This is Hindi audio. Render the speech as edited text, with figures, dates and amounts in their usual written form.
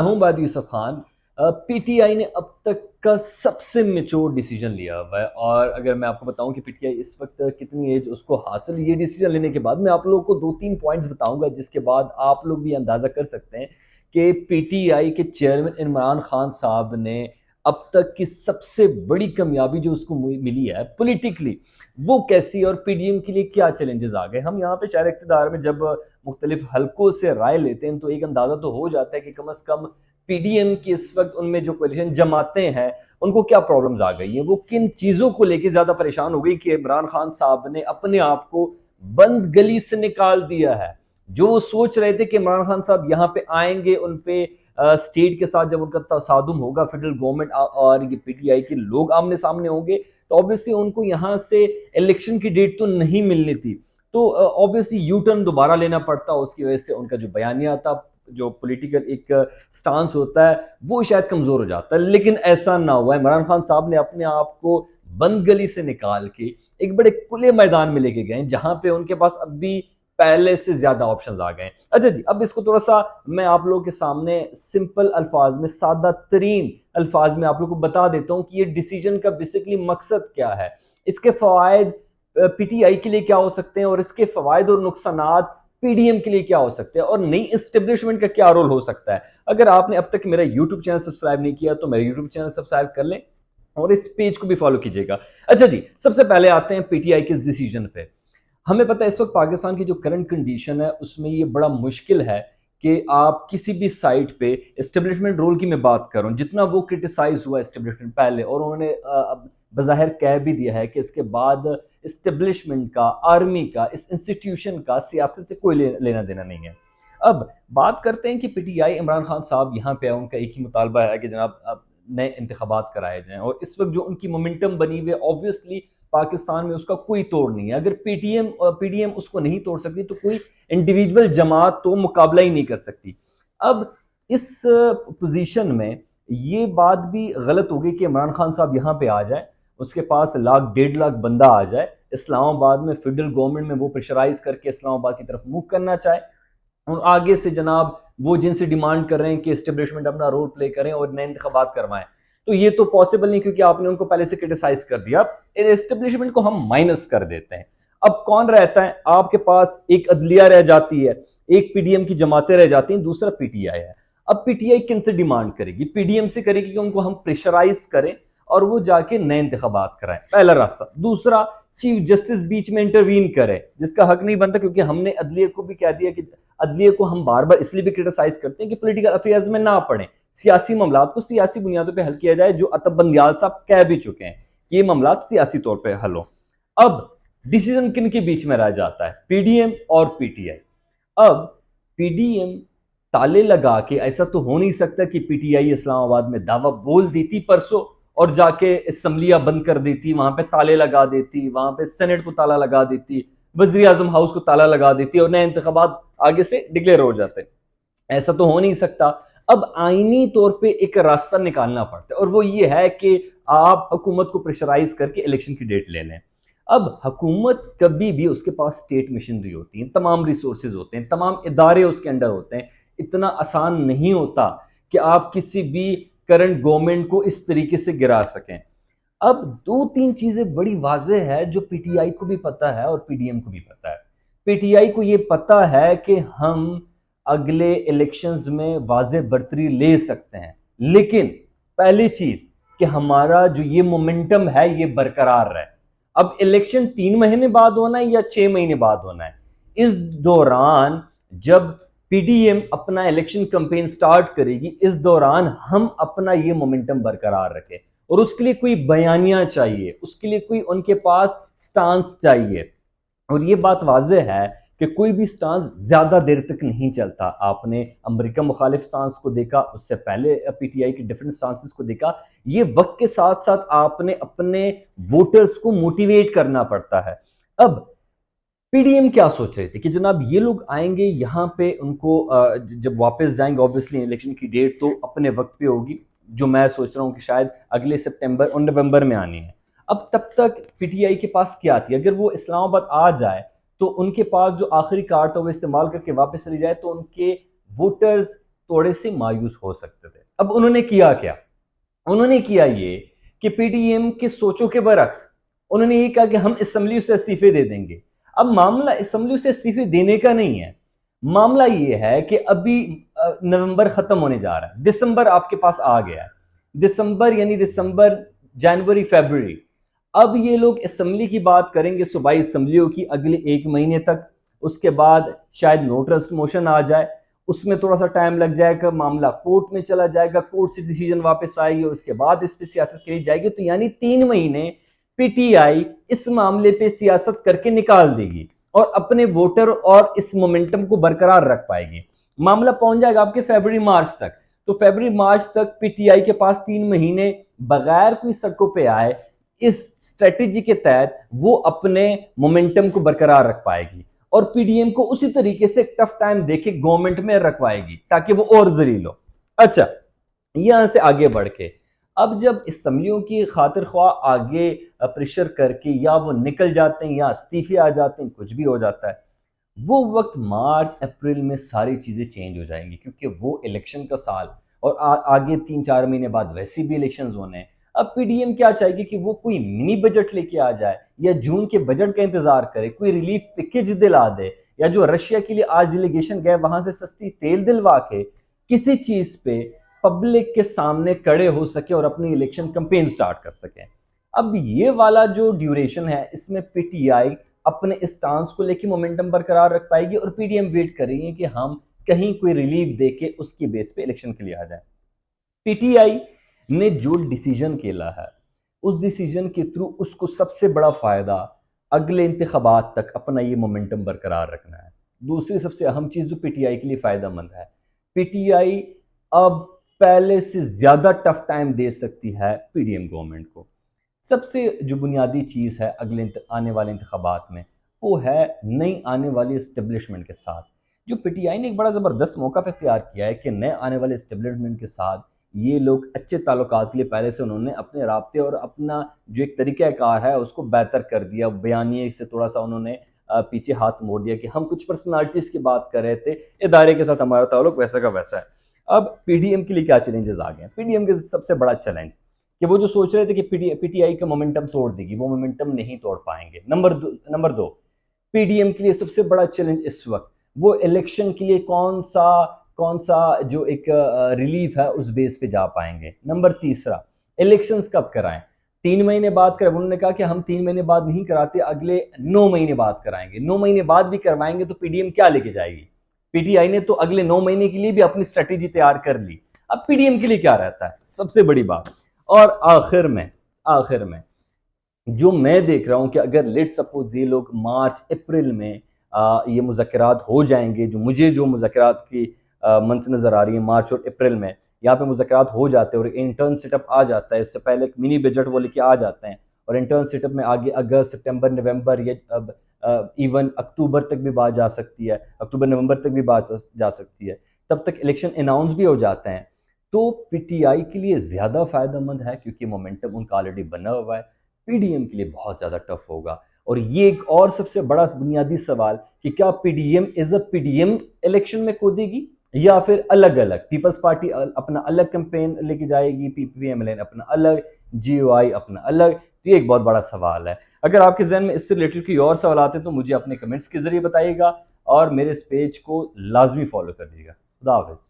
हूँ बाद यूसुफ खान। पीटीआई ने अब तक का सबसे मेच्योर डिसीजन लिया हुआ है। और अगर मैं आपको बताऊं कि पीटीआई इस वक्त कितनी एज उसको हासिल, ये डिसीजन लेने के बाद मैं आप लोगों को दो तीन पॉइंट्स बताऊंगा जिसके बाद आप लोग भी अंदाजा कर सकते हैं कि पीटीआई के चेयरमैन इमरान खान साहब ने अब तक की सबसे बड़ी कामयाबी जो उसको मिली है पॉलिटिकली, वो कैसी और पीडीएम के लिए क्या चैलेंजेस आ गए। हम यहाँ पे शहर इक़्तिदार में जब मुख्तलिफ हलकों से राय लेते हैं तो एक अंदाजा तो हो जाता है कि कम अज कम पीडीएम की इस वक्त उनमें जो कोलिशन जमातें हैं उनको क्या प्रॉब्लम्स आ गई हैं, वो किन चीज़ों को लेकर ज़्यादा परेशान हो गई कि इमरान खान साहब ने अपने आप को बंद गली से निकाल दिया है। जो वो सोच रहे थे कि इमरान खान साहब यहाँ पे आएंगे, उन पे स्टेट के साथ जब उनका तसादुम होगा, फेडरल गवर्नमेंट और ये पीटीआई के लोग आमने सामने होंगे, तो ऑब्वियसली उनको यहाँ से इलेक्शन की डेट तो नहीं मिलनी थी। तो ऑब्वियसली यू टर्न दोबारा लेना पड़ता, उसकी वजह से उनका जो बयानिया था, जो पॉलिटिकल एक स्टांस होता है, वो शायद कमजोर हो जाता है। लेकिन ऐसा ना हुआ। इमरान खान साहब ने अपने आप को बंद गली से निकाल के एक बड़े खुले मैदान में लेके गए जहां पे उनके पास अब भी पहले से ज्यादा ऑप्शंस आ गए। अच्छा जी, अब इसको थोड़ा सा मैं आप लोगों के सामने सिंपल अल्फाज में, सादा तरीन अल्फाज में आप लोगों को बता देता हूं कि ये डिसीजन का बेसिकली मकसद क्या है, इसके फवायद पीटीआई के लिए क्या हो सकते हैं और इसके फवायद और नुकसानात पीडीएम के लिए क्या हो सकते हैं और नई एस्टेब्लिशमेंट का क्या रोल हो सकता है। अगर आपने अब तक मेरा यूट्यूब चैनल सब्सक्राइब नहीं किया तो मेरा यूट्यूब चैनल सब्सक्राइब कर लें और इस पेज को भी फॉलो कीजिएगा। अच्छा जी, सबसे पहले आते हैं पीटीआई के इस डिसीजन पे। हमें पता है इस वक्त पाकिस्तान की जो करंट कंडीशन है उसमें ये बड़ा मुश्किल है कि आप किसी भी साइट पे एस्टेब्लिशमेंट रोल की मैं बात करूं, जितना वो क्रिटिसाइज हुआ एस्टेब्लिशमेंट पहले, और उन्होंने बज़ाहिर कह भी दिया है कि इसके बाद इस्टेब्लिशमेंट का, आर्मी का, इस इंस्टीट्यूशन का सियासत से कोई लेना देना नहीं है। अब बात करते हैं कि पीटीआई इमरान खान साहब यहाँ पे, उनका एक ही मुतालबा है कि जनाब अब नए इंतखाबात कराए जाएं। और इस वक्त जो उनकी मोमेंटम बनी हुई है, ऑब्वियसली पाकिस्तान में उसका कोई तोड़ नहीं है। अगर पीडीएम उसको नहीं तोड़ सकती तो कोई इंडिविजुअल जमात तो मुकाबला ही नहीं कर सकती। अब इस पोजीशन में ये बात भी गलत होगी कि इमरान खान साहब यहाँ पे आ जाए, उसके पास लाख डेढ़ लाख बंदा आ जाए, इस्लामाबाद में फेडरल गवर्नमेंट में वो प्रेशराइज करके इस्लामाबाद की तरफ मूव करना चाहे और आगे से जनाब वो जिनसे डिमांड कर रहे हैं कि एस्टेब्लिशमेंट अपना रोल प्ले करें और नए इंतखाबात करवाएं, तो ये तो पॉसिबल नहीं क्योंकि आपने उनको पहले से क्रिटिसाइज कर दिया। अब एस्टेब्लिशमेंट को हम माइनस कर देते हैं। अब कौन रहता है आपके पास? एक अदलिया रह जाती है, एक पीडीएम की जमातें रह जाती हैं, दूसरा पीटीआई है। अब पीटीआई किन से डिमांड करेगी? पीडीएम से करेगी कि उनको हम प्रेशराइज करें और वो जाके नए इंतखाबात कराएं, पहला रास्ता। दूसरा, चीफ जस्टिस बीच में इंटरवीन करे, जिसका हक नहीं बनता, क्योंकि हमने अदलिया को भी कह दिया कि अदलिया को हम बार बार इसलिए भी क्रिटिसाइज करते हैं कि पॉलिटिकल अफेयर्स में ना पड़े, सियासी मामला को सियासी बुनियादों पर हल किया जाए, जो अतब बंदियाल साहब कह भी चुके हैं कि ये मामला सियासी तौर पर हल हो। अब डिसीजन किन के बीच में रह जाता है? पीडीएम और पीटीआई। अब पीडीएम ताले लगा के, ऐसा तो हो नहीं सकता कि पीटीआई इस्लामाबाद में दावा बोल देती परसों और जाके असम्बलियां बंद कर देती, वहां पे ताले लगा देती, वहां पे सेनेट को ताला लगा देती, वज़ीर आज़म हाउस को ताला लगा देती और नए इंतखाबात आगे से डिक्लेयर हो जाते। ऐसा तो हो नहीं सकता। अब आईनी तौर पे एक रास्ता निकालना पड़ता है और वो ये है कि आप हुकूमत को प्रेशराइज करके इलेक्शन की डेट ले लें। अब हुकूमत कभी भी, उसके पास स्टेट मशीनरी होती है, तमाम रिसोर्सेज होते हैं, तमाम इदारे उसके अंडर होते हैं। इतना आसान नहीं होता कि आप किसी भी करंट गवर्नमेंट को इस तरीके से गिरा सकें। अब दो तीन चीजें बड़ी वाज़ेह है जो पीटीआई को भी पता है और पीडीएम को भी पता है। पीटीआई को ये पता है कि हम अगले इलेक्शंस में वाज़ेह बढ़तरी ले सकते हैं, लेकिन पहली चीज कि हमारा जो ये मोमेंटम है ये बरकरार रहे। अब इलेक्शन 3 महीने बाद होना है या 6 महीने बाद होना है, इस दौरान जब पीडीएम अपना इलेक्शन कैंपेन स्टार्ट करेगी, इस दौरान हम अपना ये मोमेंटम बरकरार रखें। और उसके लिए कोई बयानिया चाहिए, उसके लिए कोई उनके पास स्टांस चाहिए। और ये बात वाज़ेह है कि कोई भी स्टांस ज्यादा देर तक नहीं चलता। आपने अमेरिका मुखालिफ स्टांस को देखा, उससे पहले पीटीआई के डिफरेंट स्टांसेस को देखा। ये वक्त के साथ साथ आपने अपने वोटर्स को मोटिवेट करना पड़ता है। अब पीडीएम क्या सोच रहे थे कि जनाब ये लोग आएंगे यहाँ पे, उनको जब वापस जाएंगे, ऑब्वियसली इलेक्शन की डेट तो अपने वक्त पे होगी, जो मैं सोच रहा हूँ कि शायद अगले सितंबर और नवंबर में आनी है। अब तब तक पीटीआई के पास क्या थी? अगर वो इस्लामाबाद आ जाए तो उनके पास जो आखिरी कार्ड था वो इस्तेमाल करके वापस चली जाए तो उनके वोटर्स थोड़े से मायूस हो सकते थे। अब उन्होंने किया क्या? उन्होंने किया ये कि पीटीएम के सोचों के बरक्स उन्होंने ये कहा कि हम असेंबली से इस्तीफे दे देंगे। अब मामला असेंबली से इस्तीफे देने का नहीं है, मामला ये है कि अभी नवंबर खत्म होने जा रहा है, दिसंबर आपके पास आ गया है। दिसंबर यानी दिसंबर, जनवरी, फरवरी, अब ये लोग असेंबली की बात करेंगे, सूबाई असेंबलियों की, अगले 1 महीने तक। उसके बाद शायद नो ट्रस्ट मोशन आ जाए, उसमें थोड़ा सा टाइम लग जाएगा, मामला कोर्ट में चला जाएगा, कोर्ट से डिसीजन वापस आएगी, उसके बाद इस पर सियासत करी जाएगी। तो यानी 3 महीने पीटीआई इस मामले पे सियासत करके निकाल देगी और अपने वोटर और इस मोमेंटम को बरकरार रख पाएगी। मामला पहुंच जाएगा आपके फरवरी मार्च तक। तो फरवरी मार्च तक पीटीआई के पास 3 महीने बगैर कोई सड़कों पे आए इस स्ट्रेटेजी के तहत वो अपने मोमेंटम को बरकरार रख पाएगी और पीडीएम को उसी तरीके से टफ टाइम देके गवर्नमेंट में रखवाएगी ताकि वो और जलील हो। अच्छा, यहां से आगे बढ़ के अब जब असम्बलियों की खातिर ख्वाह आगे प्रेशर करके या वो निकल जाते हैं या इस्तीफे आ जाते हैं, कुछ भी हो जाता है, वो वक्त मार्च अप्रैल में सारी चीज़ें चेंज हो जाएंगी क्योंकि वो इलेक्शन का साल और आगे 3-4 महीने बाद वैसे भी इलेक्शंस होने हैं। अब पीडीएम क्या चाहेगी कि वो कोई मिनी बजट लेके आ जाए या जून के बजट का इंतजार करे, कोई रिलीफ पैकेज दिला दे, या जो रशिया के लिए आज डेलीगेशन गए वहां से सस्ती तेल दिलवा के किसी चीज पे पब्लिक के सामने खड़े हो सके और अपनी इलेक्शन कैंपेन स्टार्ट कर सके। अब ये वाला जो ड्यूरेशन है इसमें पीटीआई अपने स्टांस को लेकर मोमेंटम बरकरार रख पाएगी और पीडीएम वेट करेंगे कि हम कहीं कोई रिलीफ देके उसकी बेस पे इलेक्शन के लिए आ जाए। पीटीआई ने जो डिसीजन किया है उस डिसीजन के थ्रू उसको सबसे बड़ा फायदा अगले इंतखाबात तक अपना ये मोमेंटम बरकरार रखना है। दूसरी सबसे अहम चीज जो पीटीआई के लिए फायदेमंद है, पीटीआई अब पहले से ज्यादा टफ टाइम दे सकती है पीडीएम गवर्नमेंट को। सबसे जो बुनियादी चीज है अगले आने वाले इंतखाबात में वो है नई आने वाली इस्टेब्लिशमेंट के साथ। जो पीटीआई ने एक बड़ा ज़बरदस्त मौका इख्तियार किया है कि नए आने वाले इस्टेब्लिशमेंट के साथ ये लोग अच्छे ताल्लुकात के लिए पहले से उन्होंने अपने राब्ते और अपना जो एक तरीक़ाकार है उसको बेहतर कर दिया। बयानिए से थोड़ा सा उन्होंने पीछे हाथ मोड़ दिया कि हम कुछ पर्सनालिटीज़ की बात कर रहे थे, इदारे के साथ हमारा ताल्लुक वैसा का वैसा है। अब पीडीएम के लिए क्या चैलेंजेस आ गए हैं? पीडीएम के सबसे बड़ा चैलेंज कि वो जो सोच रहे थे कि पीटीआई का मोमेंटम तोड़ देगी, वो मोमेंटम नहीं तोड़ पाएंगे। नंबर 2, पीडीएम के लिए सबसे बड़ा चैलेंज इस वक्त वो इलेक्शन के लिए कौन सा जो एक रिलीफ है उस बेस पे जा पाएंगे। नंबर तीसरा, इलेक्शंस कब कराएं? 3 महीने बाद कराएं। उन्होंने कहा कि हम 3 महीने बाद नहीं कराते, अगले 9 महीने बाद कराएंगे। 9 महीने बाद भी करवाएंगे तो पीडीएम क्या लेके जाएगी? पीटीआई ने तो अगले 9 महीने के लिए भी अपनी स्ट्रेटेजी तैयार कर ली, अब पीडीएम के लिए क्या रहता है? सबसे बड़ी बात। और आखिर में जो मैं देख रहा हूं कि अगर लेट सपोज ये लोग मार्च अप्रैल में ये मुज़ाकरात हो जाएंगे, जो मुज़ाकरात की मंस नज़र आ रही है मार्च और अप्रैल में, यहाँ पे मुज़ाकरात हो जाते हैं और इंटर्न सेटअप आ जाता है, इससे पहले एक मिनी बजट वो लेके आ जाते हैं और इंटर्न सेटअप में आगे अगस्त, सितंबर, नवंबर या इवन अक्टूबर तक भी बात जा सकती है, अक्टूबर नवंबर तक भी बात जा सकती है, तब तक इलेक्शन अनाउंस भी हो जाते हैं। तो पीटीआई के लिए ज़्यादा फ़ायदेमंद है क्योंकि मोमेंटम उनका ऑलरेडी बना हुआ है। पीडीएम के लिए बहुत ज़्यादा टफ होगा। और ये एक और सबसे बड़ा बुनियादी सवाल कि क्या पीडीएम पीडीएम इलेक्शन में कूदेगी या फिर अलग अलग पीपल्स पार्टी अपना अलग कैंपेन लेके जाएगी, पीपीएमएल अपना अलग, जीओआई अपना अलग। तो ये एक बहुत बड़ा सवाल है। अगर आपके जहन में इससे रिलेटेड कोई और सवाल आते हैं तो मुझे अपने कमेंट्स के जरिए बताइएगा और मेरे इस पेज को लाजमी फॉलो कर दीजिएगा। खुदा हाफिज़।